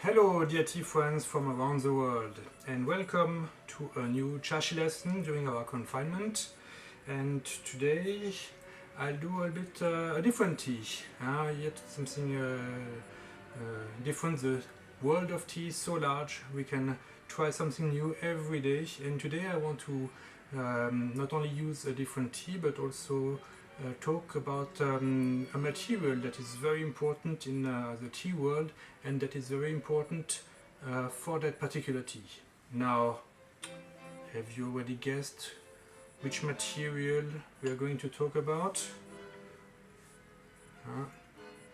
Hello dear tea friends from around the world, and welcome to a new Chaxi lesson during our confinement. And today I'll do a bit a different tea, yet something different. The world of tea is so large, we can try something new every day, and today I want to not only use a different tea but also talk about a material that is very important in the tea world and that is very important for that particular tea. Now, have you already guessed which material we are going to talk about?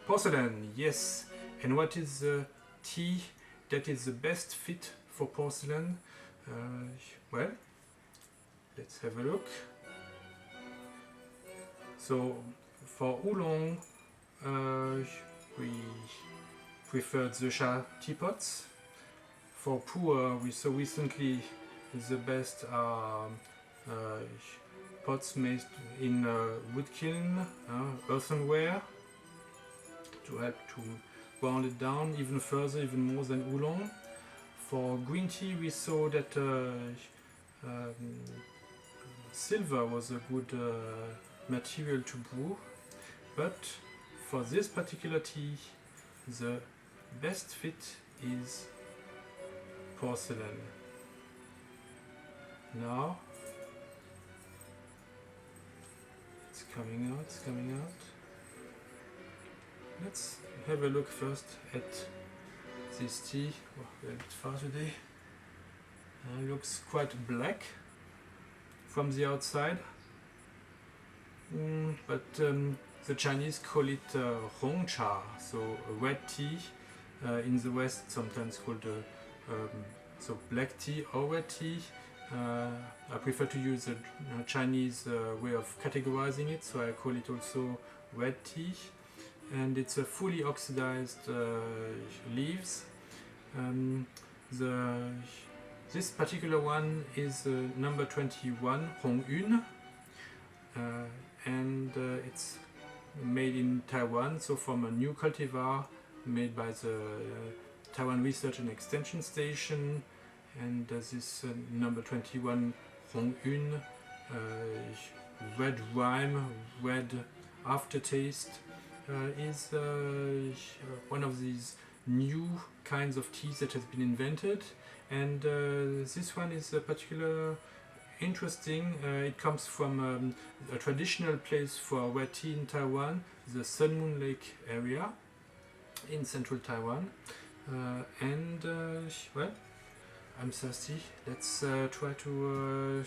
Porcelain, yes. And what is the tea that is the best fit for porcelain? Well, let's have a look. So for oolong, we preferred the Sha teapots. For pu'er, we saw recently the best are pots made in wood kiln, earthenware, to help to round it down even further, even more than oolong. For green tea, we saw that silver was a good material to brew, but for this particular tea the best fit is porcelain. Now it's coming out. Let's have a look first at this tea. Oh, we're a bit far today. Looks quite black from the outside. But the Chinese call it Hongcha, so red tea. In the West, sometimes called so black tea or red tea. I prefer to use the Chinese way of categorizing it, so I call it also red tea. And it's a fully oxidized leaves. This particular one is number 21, Hong Yun. And it's made in Taiwan, so from a new cultivar made by the Taiwan Research and Extension Station. And this number 21 Hong Yun, red rime, red aftertaste, is one of these new kinds of teas that has been invented. And this one is a particular interesting. It comes from a traditional place for red tea in Taiwan, the Sun Moon Lake area in central Taiwan. Well, I'm thirsty. Let's try to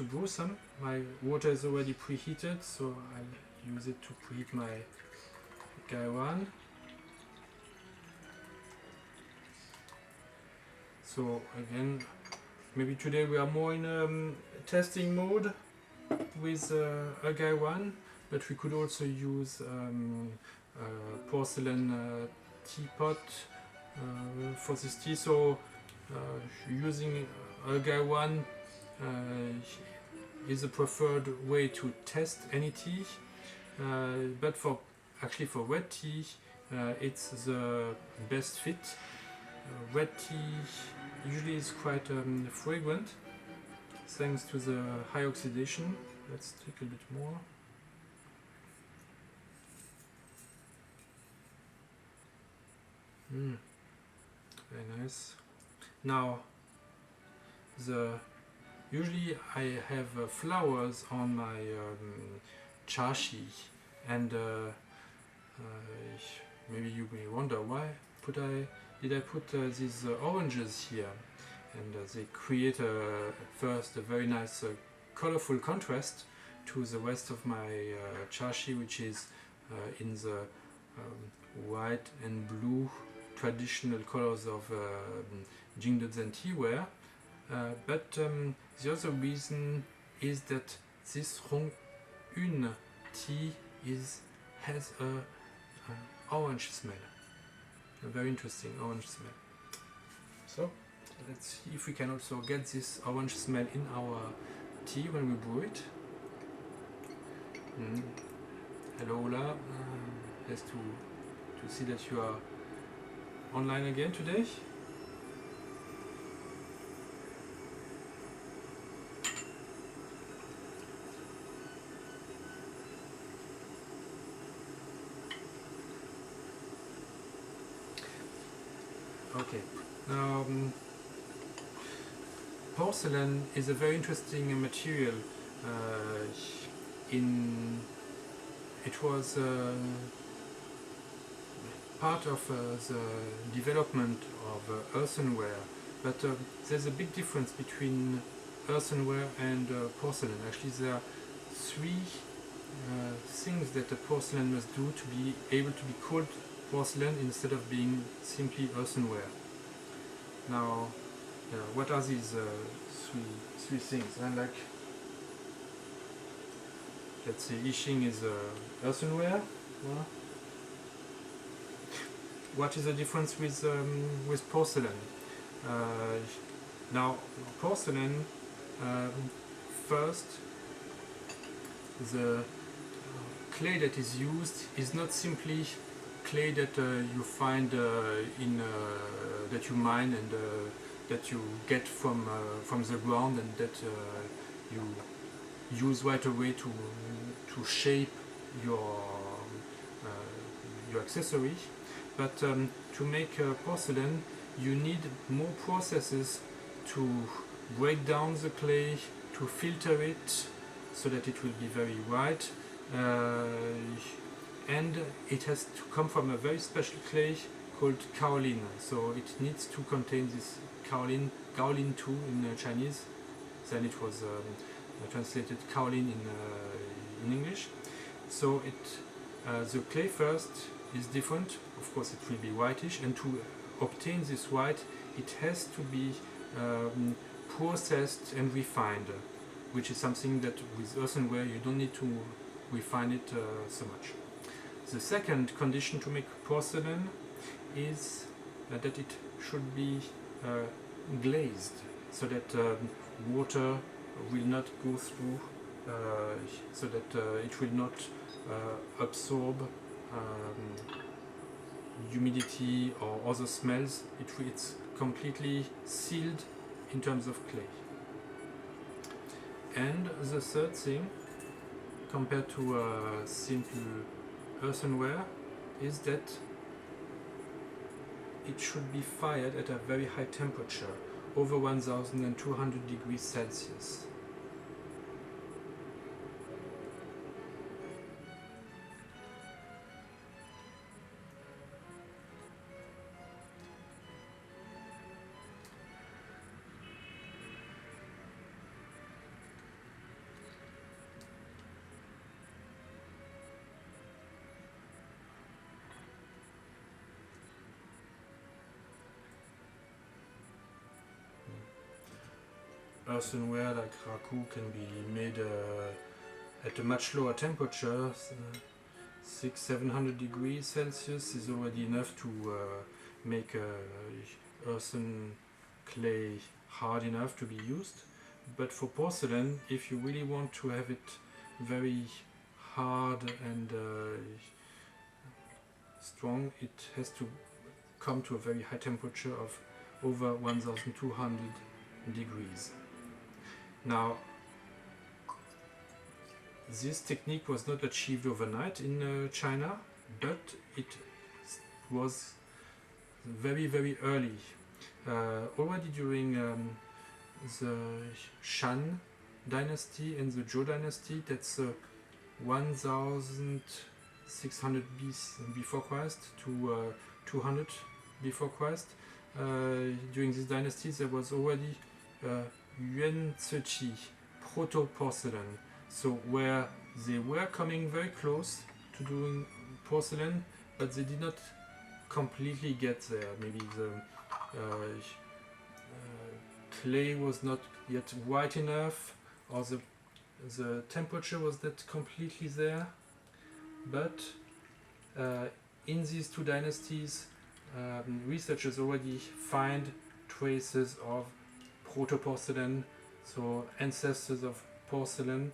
brew some. My water is already preheated, so I'll use it to preheat my gaiwan. So again, maybe today we are more in testing mode with a gaiwan, but we could also use porcelain teapot for this tea. So using a gaiwan is a preferred way to test any tea, but for red tea it's the best fit. Red tea usually is quite fragrant thanks to the high oxidation. Let's take a bit more. Very nice. Now, usually I have flowers on my chaxi, and maybe you may wonder why did I put these oranges here, and they create first a very nice colorful contrast to the rest of my chaxi, which is in the white and blue traditional colors of Jingdezhen teaware. But the other reason is that this Hong Yun tea has a orange smell. A very interesting orange smell. So let's see if we can also get this orange smell in our tea when we brew it. Hello Ola, nice to see that you are online again today. Okay, now porcelain is a very interesting material. It was part of the development of earthenware, but there's a big difference between earthenware and porcelain. Actually, there are three things that a porcelain must do to be able to be called porcelain instead of being simply earthenware. Now, what are these three things? And like, let's say Yixing is earthenware. Yeah. What is the difference with porcelain? Now, porcelain, first, the clay that is used is not simply clay that you find that you mine and that you get from the ground and that you use right away to shape your accessory. But to make porcelain, you need more processes to break down the clay, to filter it so that it will be very white, and it has to come from a very special clay called kaolin. So it needs to contain this kaolin, Gaolin 2 in Chinese. Then it was translated kaolin in English. So the clay first is different. Of course, it will be whitish, and to obtain this white, it has to be processed and refined, which is something that with earthenware you don't need to refine it so much. The second condition to make porcelain is that it should be glazed, so that water will not go through, so that it will not absorb humidity or other smells. It's completely sealed in terms of clay. And the third thing, compared to simple earthenware, is that it should be fired at a very high temperature, over 1200 degrees Celsius. Earthenware like raku can be made at a much lower temperature. 600-700 degrees Celsius is already enough to make earthen clay hard enough to be used. But for porcelain, if you really want to have it very hard and strong, it has to come to a very high temperature of over 1200 degrees. Now, this technique was not achieved overnight in China, but it was very early. Already during the Shan dynasty and the Zhou dynasty, that's 1600 before Christ to 200 before Christ. During this dynasty, there was already Yuan Ziqi proto-porcelain, so where they were coming very close to doing porcelain, but they did not completely get there. Maybe the clay was not yet white enough, or the temperature was not completely there. But in these two dynasties, researchers already find traces of proto-porcelain, so ancestors of porcelain.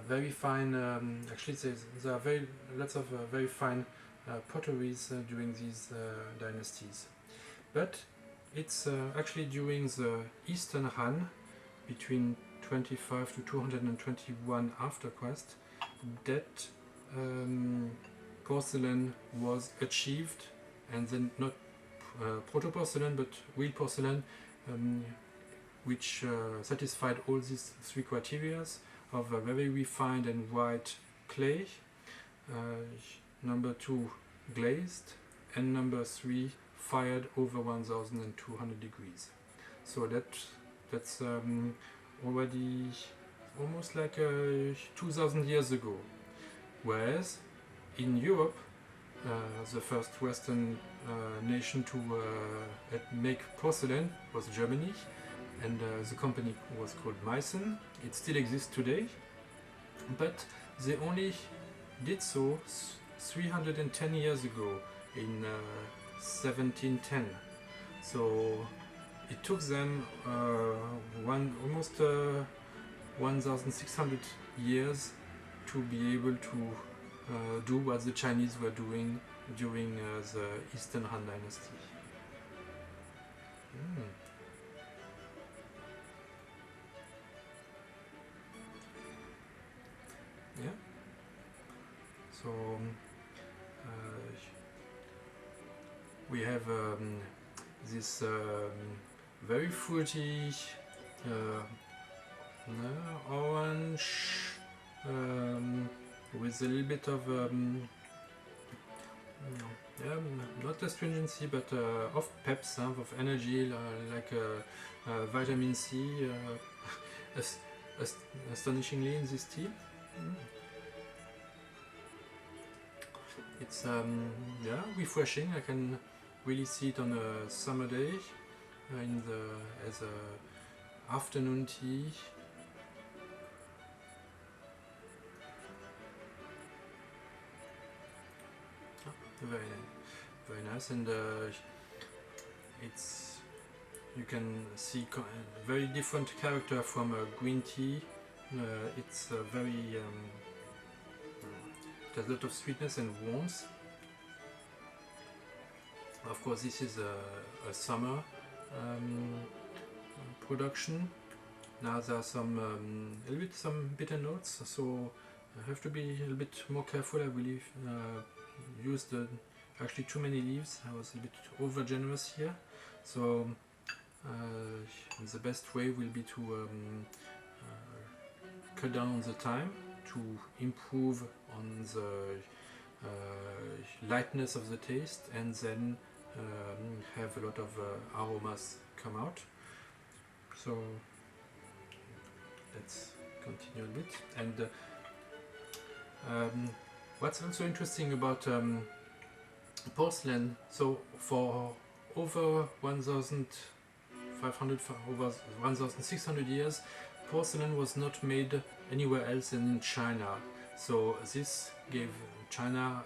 Very fine. Actually, there are lots of very fine potteries during these dynasties. But it's actually during the Eastern Han, between 25 to 221 after Christ, that porcelain was achieved, and then not proto-porcelain but real porcelain, which satisfied all these three criteria of a very refined and white clay, number 2 glazed, and number 3 fired over 1200 degrees. So that's already almost like 2000 years ago. Whereas in Europe, the first Western nation to make porcelain was Germany, and the company was called Meissen. It still exists today, but they only did so 310 years ago, in 1710. So it took them almost 1600 years to be able to do what the Chinese were doing during the Eastern Han Dynasty. Yeah. So we have this very fruity orange with a little bit of not astringency, but of peps, of energy, like vitamin C, astonishingly in this tea. It's refreshing. I can really see it on a summer day, as a afternoon tea. Very nice, and you can see very different character from green tea. It's very it has a lot of sweetness and warmth. Of course, this is a summer production. Now there are some bitter notes, so I have to be a little bit more careful. I really used actually too many leaves. I was a bit over generous here, so the best way will be to cut down on the time to improve on the lightness of the taste, and then have a lot of aromas come out. So let's continue a bit. And what's also interesting about porcelain, so for over 1,500, over 1,600 years, porcelain was not made anywhere else than in China. So this gave China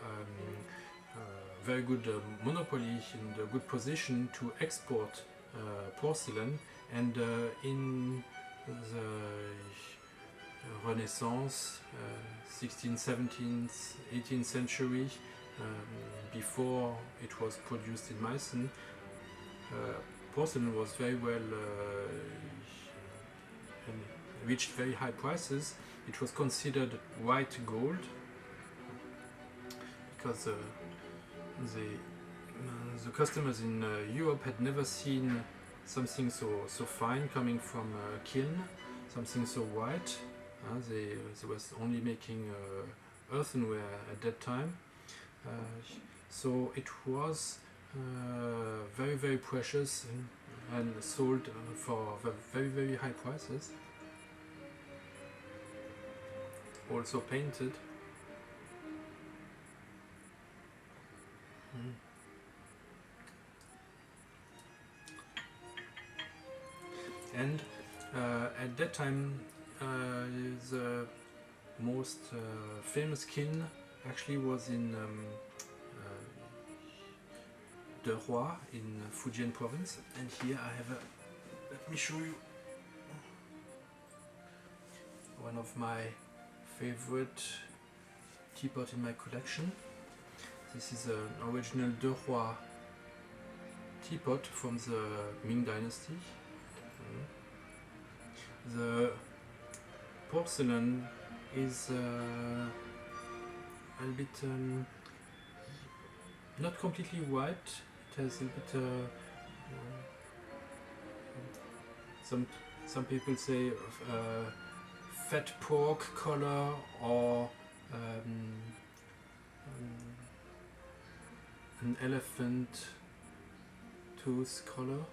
a very good monopoly and a good position to export porcelain. And in the Renaissance, 16th, 17th, 18th century, before it was produced in Meissen, porcelain was very well and reached very high prices. It was considered white gold because the customers in Europe had never seen something so fine coming from a kiln, something so white. They was only making earthenware at that time, so it was very, very precious and sold for very, very high prices. Also painted. And at that time, the most famous kiln actually was in De Roi in Fujian province. And here I have let me show you one of my favorite teapot in my collection. This is an original De Roi teapot from the Ming Dynasty. The porcelain is a bit not completely white. It has a bit some people say fat pork color or an elephant tooth color.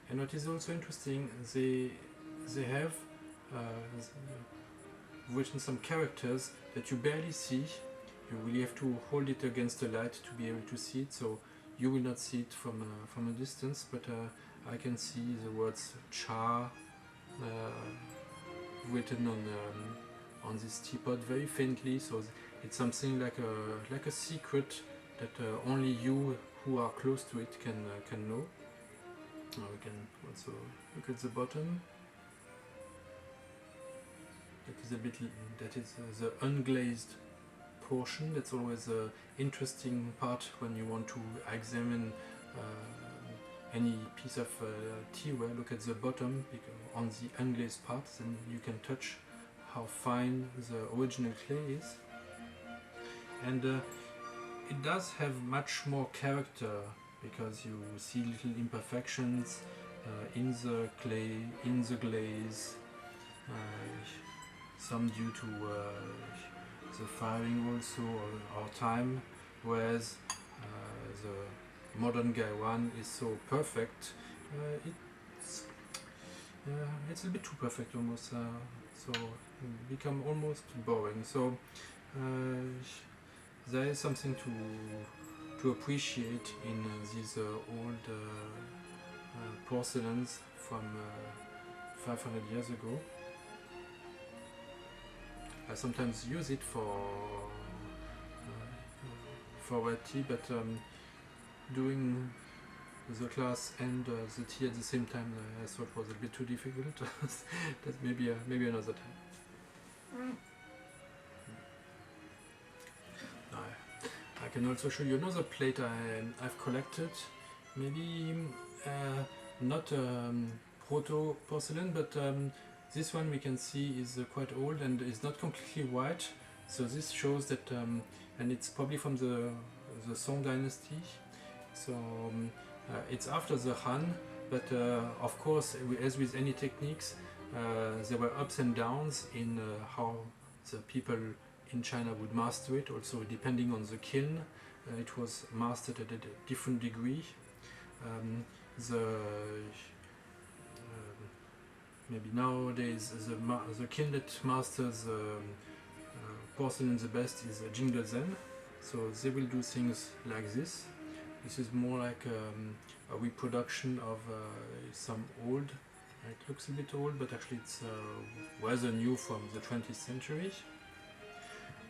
And what is also interesting, they have written some characters that you barely see. You really have to hold it against the light to be able to see it, so you will not see it from a distance, but I can see the words Cha written on this teapot very faintly, so it's something like a secret that only you who are close to it can know. We can also look at the bottom. That is the unglazed portion. That's always an interesting part when you want to examine any piece of teaware. Look at the bottom on the unglazed part, then you can touch how fine the original clay is. And it does have much more character because you see little imperfections in the clay, in the glaze, some due to the firing also or time, whereas the modern guy one is so perfect. It's a bit too perfect almost, so it become almost boring. So there is something to appreciate in these old porcelains from 500 years ago. I sometimes use it for red tea, but doing the class and the tea at the same time I thought was a bit too difficult. That's maybe another time. I can also show you another plate I've collected. Maybe not proto porcelain, but this one we can see is quite old and is not completely white. So this shows that, and it's probably from the Song dynasty. So it's after the Han, but of course, as with any techniques, there were ups and downs in how the people in China would master it. Also, depending on the kiln, it was mastered at a different degree. Maybe nowadays the kiln that masters porcelain the best is Jingde Zhen. So they will do things like this. This is more like a reproduction of some old. It looks a bit old, but actually it's rather new from the 20th century.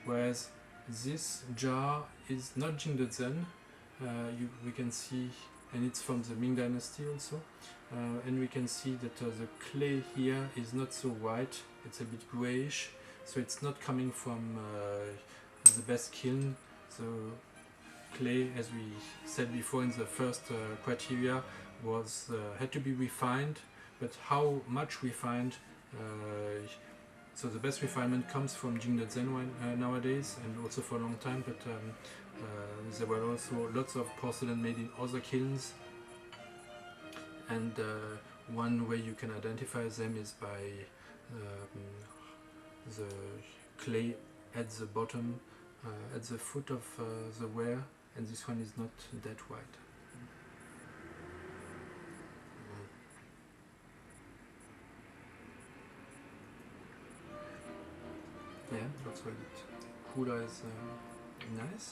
Whereas this jar is not Jingde Zhen. We can see, and it's from the Ming Dynasty also. And we can see that the clay here is not so white, it's a bit grayish, so it's not coming from the best kiln. So clay, as we said before in the first criteria, had to be refined, but how much refined? So the best refinement comes from Jingde Zhen nowadays, and also for a long time, but there were also lots of porcelain made in other kilns. And one way you can identify them is by the clay at the bottom, at the foot of the ware, and this one is not that white. Yeah, looks like it. Cooler is nice.